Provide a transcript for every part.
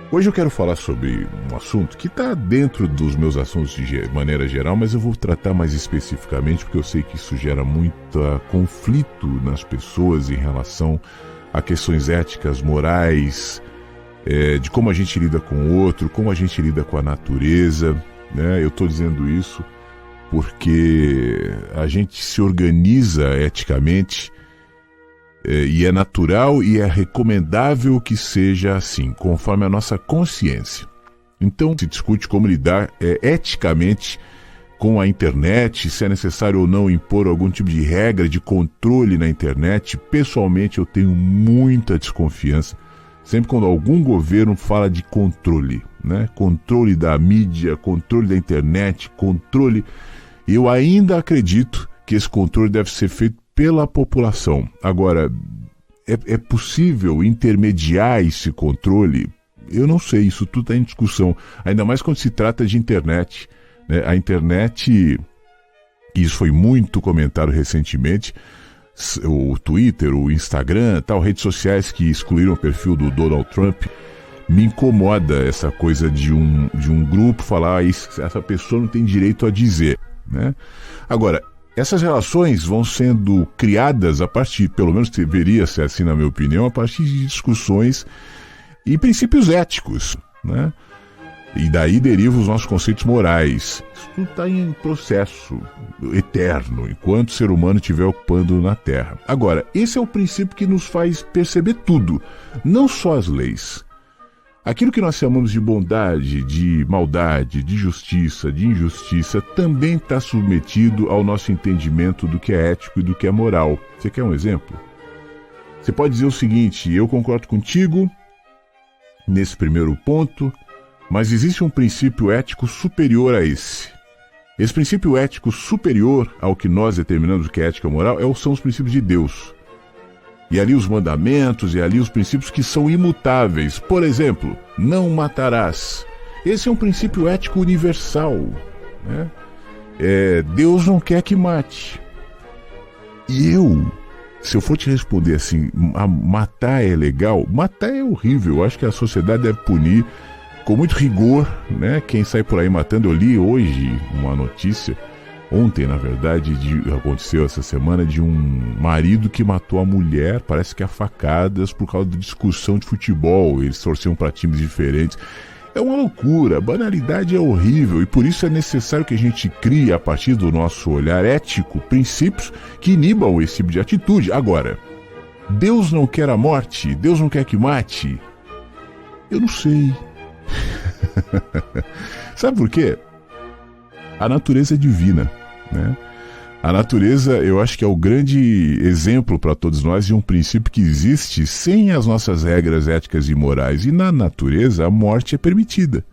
Hoje eu quero falar sobre um assunto que está dentro dos meus assuntos de maneira geral, mas eu vou tratar mais especificamente porque eu sei que isso gera muito conflito nas pessoas em relação a questões éticas, morais, de como a gente lida com o outro, como a gente lida com a natureza, né? Eu estou dizendo isso porque a gente se organiza eticamente e é natural e é recomendável que seja assim, conforme a nossa consciência. Então, se discute como lidar eticamente com a internet, se é necessário ou não impor algum tipo de regra de controle na internet. Pessoalmente, eu tenho muita desconfiança sempre quando algum governo fala de controle, né? Controle da mídia, controle da internet, controle. Eu ainda acredito que esse controle deve ser feito pela população. Agora, é possível intermediar esse controle? Eu não sei, isso tudo está em discussão. Ainda mais quando se trata de internet, né? A internet, isso foi muito comentado recentemente, o Twitter, o Instagram, tal, redes sociais que excluíram o perfil do Donald Trump. Me incomoda essa coisa de um grupo falar isso, essa pessoa não tem direito a dizer, né? Agora, essas relações vão sendo criadas a partir, pelo menos deveria ser assim na minha opinião, a partir de discussões e princípios éticos, né? E daí derivam os nossos conceitos morais. Isso tudo está em processo eterno, enquanto o ser humano estiver ocupando na Terra. Agora, esse é o princípio que nos faz perceber tudo, não só as leis. Aquilo que nós chamamos de bondade, de maldade, de justiça, de injustiça, também está submetido ao nosso entendimento do que é ético e do que é moral. Você quer um exemplo? Você pode dizer o seguinte: eu concordo contigo nesse primeiro ponto, mas existe um princípio ético superior a esse. Esse princípio ético superior ao que nós determinamos o que é ética e moral são os princípios de Deus. E ali os mandamentos, e ali os princípios que são imutáveis. Por exemplo, não matarás. Esse é um princípio ético universal, né? Deus não quer que mate. E se eu for te responder assim, matar é legal? Matar é horrível. Eu acho que a sociedade deve punir com muito rigor, né, quem sai por aí matando. Eu li hoje uma notícia, ontem na verdade, aconteceu essa semana, de um marido que matou a mulher, parece que a facadas, por causa de discussão de futebol. Eles torciam para times diferentes. É uma loucura, a banalidade é horrível, e por isso é necessário que a gente crie, a partir do nosso olhar ético, princípios que inibam esse tipo de atitude. Agora, Deus não quer a morte? Deus não quer que mate? Eu não sei. Sabe por quê? A natureza é divina, né? A natureza, eu acho que é o grande exemplo para todos nós de um princípio que existe sem as nossas regras éticas e morais. E na natureza, a morte é permitida,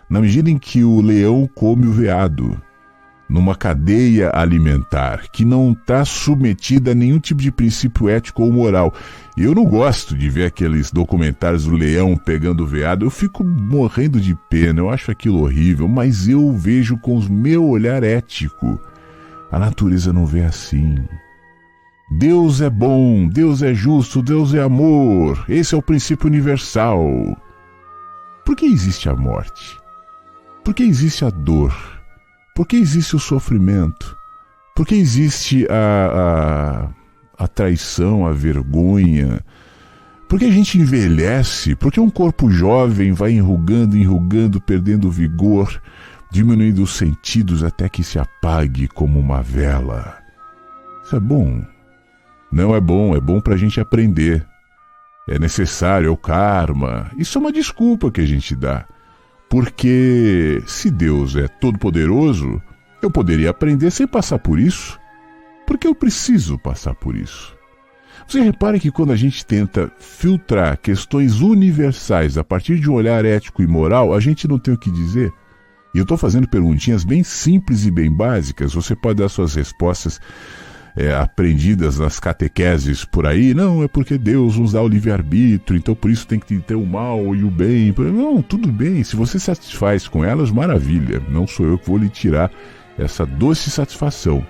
na medida em que o leão come o veado, numa cadeia alimentar que não está submetida a nenhum tipo de princípio ético ou moral. Eu não gosto de ver aqueles documentários do leão pegando o veado. Eu fico morrendo de pena, eu acho aquilo horrível, mas eu vejo com o meu olhar ético. A natureza não vê assim. Deus é bom, Deus é justo, Deus é amor. Esse é o princípio universal. Por que existe a morte? Por que existe a dor? Por que existe o sofrimento? Por que existe a traição, a vergonha? Por que a gente envelhece? Por que um corpo jovem vai enrugando, perdendo o vigor, diminuindo os sentidos até que se apague como uma vela? Isso é bom? Não é bom para a gente aprender. É necessário, é o karma. Isso é uma desculpa que a gente dá. Porque se Deus é todo-poderoso, eu poderia aprender sem passar por isso. Porque eu preciso passar por isso. Você repara que quando a gente tenta filtrar questões universais a partir de um olhar ético e moral, a gente não tem o que dizer. E eu estou fazendo perguntinhas bem simples e bem básicas. Você pode dar suas respostas aprendidas nas catequeses por aí. Não, é porque Deus nos dá o livre-arbítrio, então por isso tem que ter o mal e o bem. Não, tudo bem, se você se satisfaz com elas, maravilha. Não sou eu que vou lhe tirar essa doce satisfação.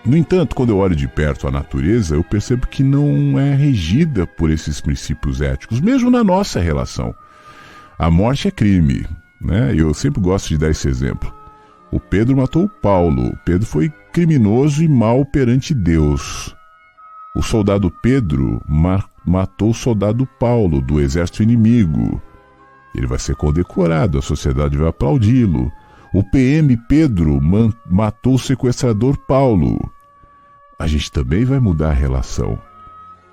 No entanto, quando eu olho de perto a natureza, eu percebo que não é regida por esses princípios éticos, mesmo na nossa relação. A morte é crime, né? Eu sempre gosto de dar esse exemplo. O Pedro matou o Paulo. O Pedro foi criminoso e mau perante Deus. O soldado Pedro matou o soldado Paulo do exército inimigo. Ele vai ser condecorado, a sociedade vai aplaudi-lo. O PM Pedro matou o sequestrador Paulo. A gente também vai mudar a relação.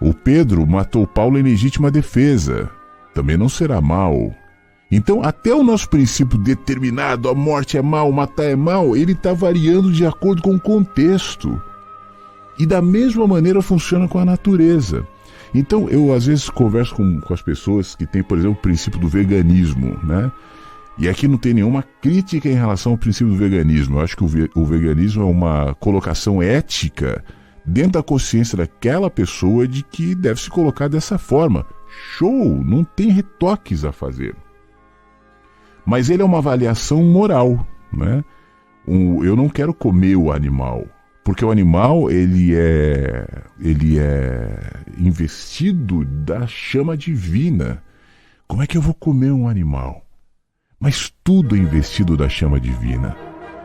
O Pedro matou Paulo em legítima defesa. Também não será mal. Então, até o nosso princípio determinado, a morte é mal, matar é mal, ele está variando de acordo com o contexto. E da mesma maneira funciona com a natureza. Então, eu às vezes converso com as pessoas que têm, por exemplo, o princípio do veganismo, né? E aqui não tem nenhuma crítica em relação ao princípio do veganismo. Eu acho que o veganismo é uma colocação ética dentro da consciência daquela pessoa de que deve se colocar dessa forma. Show! Não tem retoques a fazer. Mas ele é uma avaliação moral, né? Eu não quero comer o animal, porque o animal ele é investido da chama divina. Como é que eu vou comer um animal? Mas tudo é investido da chama divina.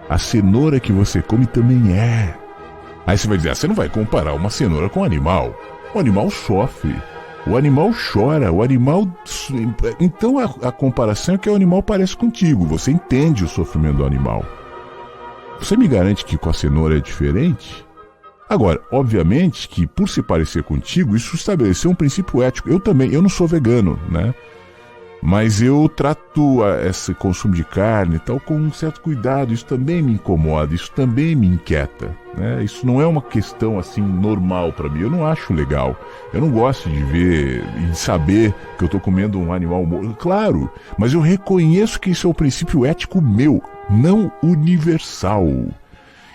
A cenoura que você come também é. Aí você vai dizer, você não vai comparar uma cenoura com um animal. O animal sofre, o animal chora, o animal... Então a comparação é que o animal parece contigo, você entende o sofrimento do animal. Você me garante que com a cenoura é diferente? Agora, obviamente que por se parecer contigo, isso estabeleceu um princípio ético. Eu não sou vegano, né? Mas eu trato esse consumo de carne e tal com um certo cuidado. Isso também me incomoda, isso também me inquieta, né? Isso não é uma questão assim normal para mim. Eu não acho legal. Eu não gosto de ver e saber que eu estou comendo um animal morto. Claro, mas eu reconheço que isso é um princípio ético meu, não universal.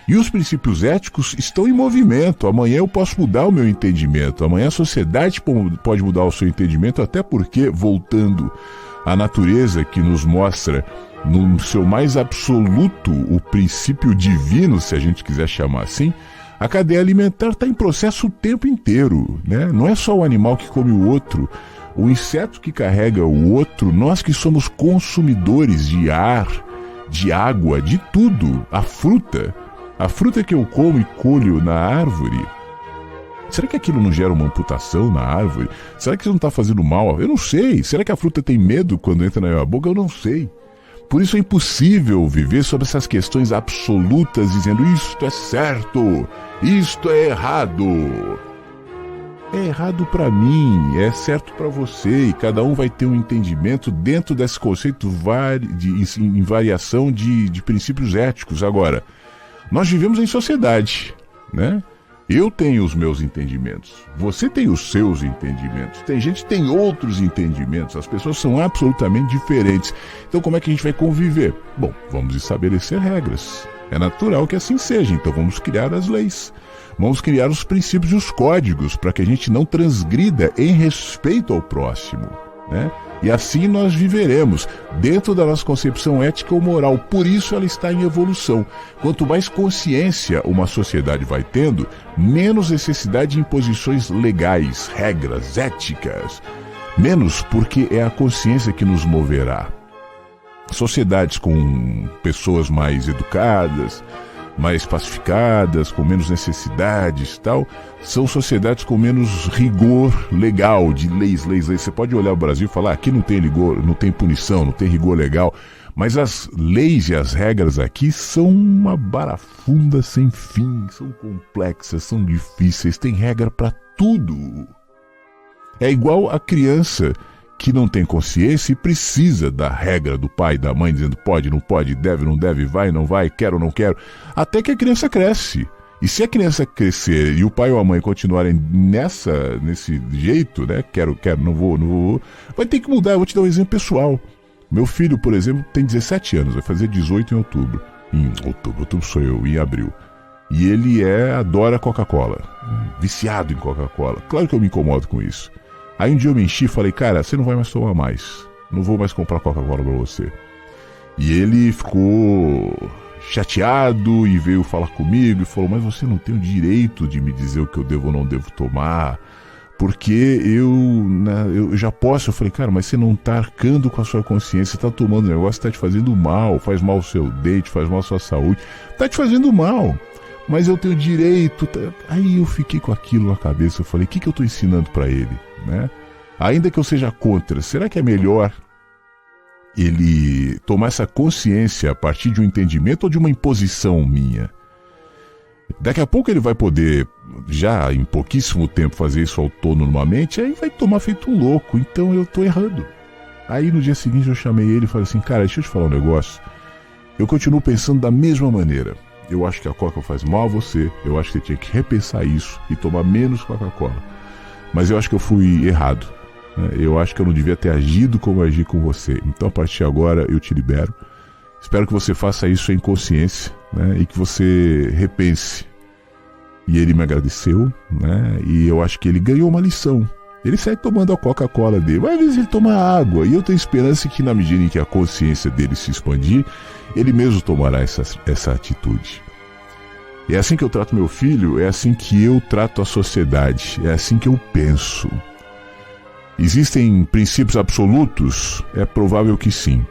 E os princípios éticos estão em movimento. Amanhã eu posso mudar o meu entendimento. Amanhã a sociedade pode mudar o seu entendimento, até porque, voltando à natureza que nos mostra, no seu mais absoluto, o princípio divino, se a gente quiser chamar assim, a cadeia alimentar está em processo o tempo inteiro, né? Não é só o animal que come o outro, o inseto que carrega o outro, nós que somos consumidores de ar, de água, de tudo, a fruta que eu como e colho na árvore, será que aquilo não gera uma amputação na árvore? Será que isso não está fazendo mal? Eu não sei. Será que a fruta tem medo quando entra na minha boca? Eu não sei. Por isso é impossível viver sobre essas questões absolutas, dizendo isto é certo, isto é errado. É errado para mim, é certo para você, e cada um vai ter um entendimento dentro desse conceito em variação de princípios éticos. Agora, nós vivemos em sociedade, né? Eu tenho os meus entendimentos, você tem os seus entendimentos, tem gente que tem outros entendimentos, as pessoas são absolutamente diferentes. Então como é que a gente vai conviver? Bom, vamos estabelecer regras. É natural que assim seja, então vamos criar as leis. Vamos criar os princípios e os códigos para que a gente não transgrida em respeito ao próximo, né? E assim nós viveremos dentro da nossa concepção ética ou moral. Por isso ela está em evolução. Quanto mais consciência uma sociedade vai tendo, menos necessidade de imposições legais, regras, éticas. Menos porque é a consciência que nos moverá. Sociedades com pessoas mais educadas, mais pacificadas, com menos necessidades e tal, são sociedades com menos rigor legal, de leis. Você pode olhar o Brasil e falar, aqui não tem rigor, não tem punição, não tem rigor legal, mas as leis e as regras aqui são uma barafunda sem fim, são complexas, são difíceis, tem regra para tudo. É igual a criança que não tem consciência e precisa da regra do pai e da mãe, dizendo pode, não pode, deve, não deve, vai, não vai, quero, não quero, até que a criança cresce. E se a criança crescer e o pai ou a mãe continuarem nesse jeito, né, quero, não vou, vai ter que mudar. Eu vou te dar um exemplo pessoal. Meu filho, por exemplo, tem 17 anos, vai fazer 18 em outubro. Outubro sou eu, em abril. E ele adora Coca-Cola, viciado em Coca-Cola. Claro que eu me incomodo com isso. Aí um dia eu me enchi e falei, cara, você não vai mais tomar mais. Não vou mais comprar Coca-Cola pra você. E ele ficou chateado e veio falar comigo e falou, mas você não tem o direito de me dizer o que eu devo ou não devo tomar, porque eu já posso. Eu falei, cara, mas você não tá arcando com a sua consciência, você tá tomando um negócio que tá te fazendo mal, faz mal ao seu dente, faz mal à sua saúde, tá te fazendo mal, mas eu tenho direito. Aí eu fiquei com aquilo na cabeça, eu falei, o que eu tô ensinando pra ele, né? Ainda que eu seja contra, será que é melhor ele tomar essa consciência a partir de um entendimento ou de uma imposição minha? Daqui a pouco ele vai poder, já em pouquíssimo tempo, fazer isso autonomamente, aí vai tomar feito um louco, então eu tô errando. Aí no dia seguinte eu chamei ele e falei assim, cara, deixa eu te falar um negócio, eu continuo pensando da mesma maneira, eu acho que a Coca faz mal a você, eu acho que você tinha que repensar isso e tomar menos Coca-Cola, mas eu acho que eu fui errado, né? Eu acho que eu não devia ter agido como eu agi com você, então a partir de agora eu te libero. Espero que você faça isso em consciência, né, e que você repense. E ele me agradeceu, né, e eu acho que ele ganhou uma lição. Ele sai tomando a Coca-Cola dele, mas às vezes ele toma água, e eu tenho esperança que na medida em que a consciência dele se expandir, ele mesmo tomará essa atitude. É assim que eu trato meu filho, é assim que eu trato a sociedade, é assim que eu penso. Existem princípios absolutos? É provável que sim.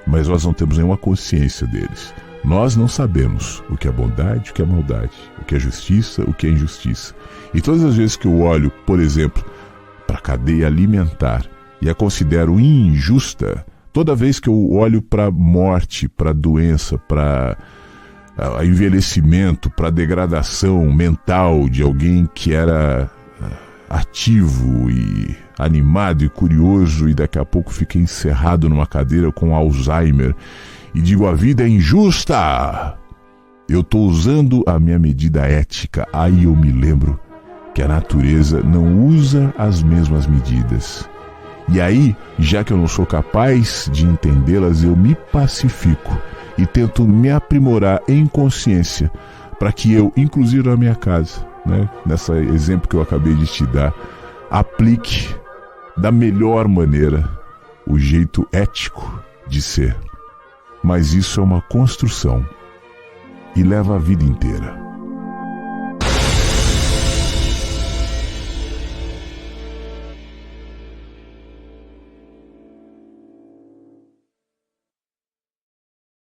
Mas nós não temos nenhuma consciência deles. Nós não sabemos o que é bondade, o que é maldade, o que é justiça, o que é injustiça. E todas as vezes que eu olho, por exemplo, para a cadeia alimentar e a considero injusta, toda vez que eu olho para a morte, para a doença, para envelhecimento, para a degradação mental de alguém que era ativo e animado e curioso e daqui a pouco fica encerrado numa cadeira com Alzheimer e digo, a vida é injusta, eu estou usando a minha medida ética. Aí eu me lembro que a natureza não usa as mesmas medidas, e aí, já que eu não sou capaz de entendê-las, eu me pacifico e tento me aprimorar em consciência para que eu, inclusive na minha casa, né, nesse exemplo que eu acabei de te dar, aplique da melhor maneira o jeito ético de ser. Mas isso é uma construção e leva a vida inteira.